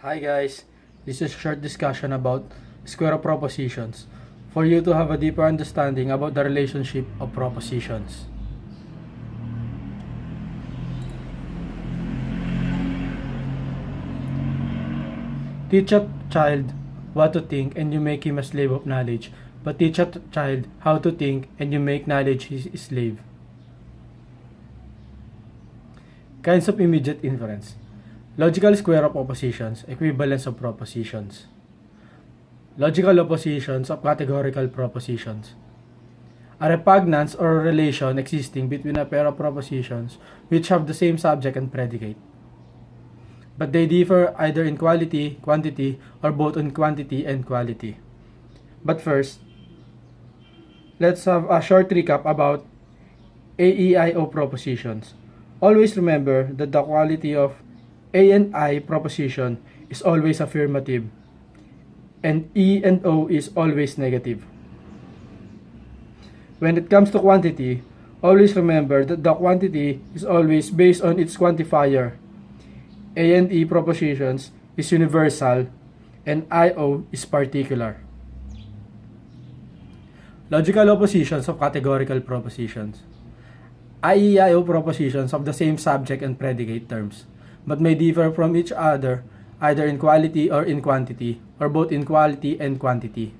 Hi guys, this is a short discussion about square of propositions for you to have a deeper understanding about the relationship of propositions. Teach a child what to think and you make him a slave of knowledge, but teach a child how to think and you make knowledge his slave. Kinds of immediate inference. Logical square of oppositions, equivalence of propositions. Logical oppositions of categorical propositions. A repugnance or a relation existing between a pair of propositions which have the same subject and predicate, but they differ either in quality, quantity, or both in quantity and quality. But first, let's have a short recap about AEIO propositions. Always remember that the quality of A and I proposition is always affirmative, and E and O is always negative. When it comes to quantity, always remember that the quantity is always based on its quantifier. A and E propositions is universal, and IO is particular. Logical oppositions of categorical propositions. IEIO propositions of the same subject and predicate terms, but may differ from each other either in quality or in quantity, or both in quality and quantity.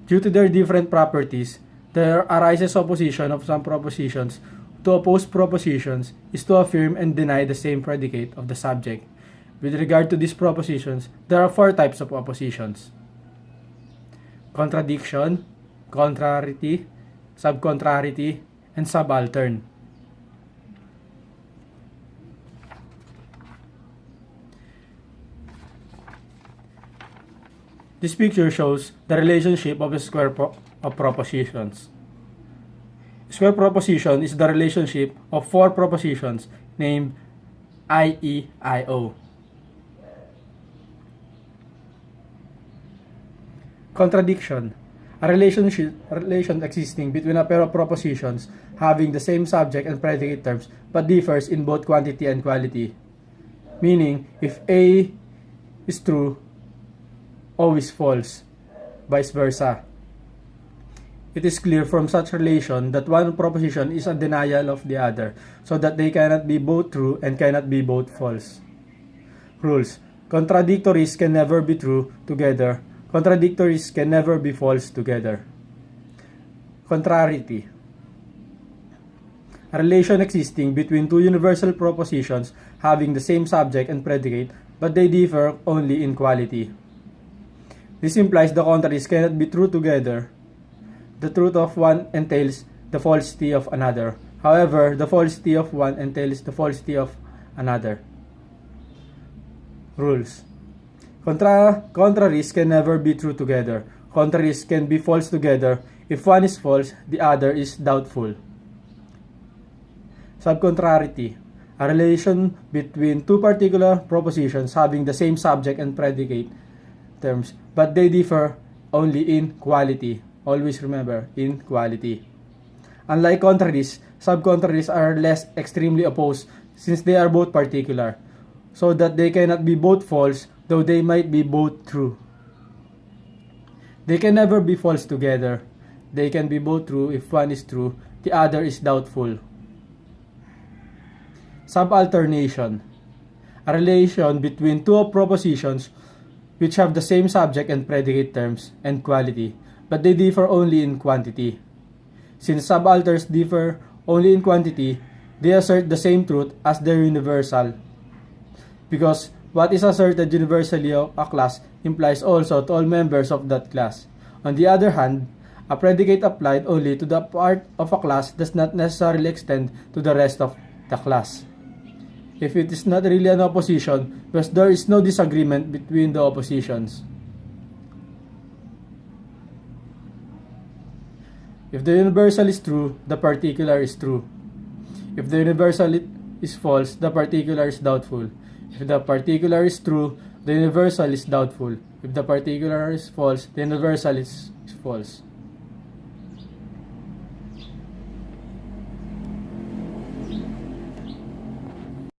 Due to their different properties, there arises opposition of some propositions. To oppose propositions is to affirm and deny the same predicate of the subject. With regard to these propositions, there are four types of oppositions: contradiction, contrariety, subcontrariety, and subaltern. This picture shows the relationship of a square of propositions. Square proposition is the relationship of four propositions named IEIO. Contradiction. A relation existing between a pair of propositions having the same subject and predicate terms but differs in both quantity and quality. Meaning, if A is true, O is false, vice versa. It is clear from such relation that one proposition is a denial of the other, so that they cannot be both true and cannot be both false. Rules. Contradictories can never be true together. Contradictories can never be false together. Contrariety. A relation existing between two universal propositions having the same subject and predicate, but they differ only in quality. This implies the contraries cannot be true together. The truth of one entails the falsity of another. However, the falsity of one entails the falsity of another. Rules. Contraries can never be true together. Contraries can be false together. If one is false, the other is doubtful. Subcontrariety. A relation between two particular propositions having the same subject and predicate terms, but they differ only in quality. Always remember, in quality. Unlike contraries, subcontraries are less extremely opposed since they are both particular, so that they cannot be both false, though they might be both true. They can never be false together. They can be both true if one is true, the other is doubtful. Subalternation. A relation between two propositions which have the same subject and predicate terms and quality, but they differ only in quantity. Since subalterns differ only in quantity, they assert the same truth as their universal. Because what is asserted universally of a class implies also to all members of that class. On the other hand, a predicate applied only to the part of a class does not necessarily extend to the rest of the class. If it is not really an opposition, because there is no disagreement between the oppositions. If the universal is true, the particular is true. If the universal is false, the particular is doubtful. If the particular is true, the universal is doubtful. If the particular is false, the universal is false.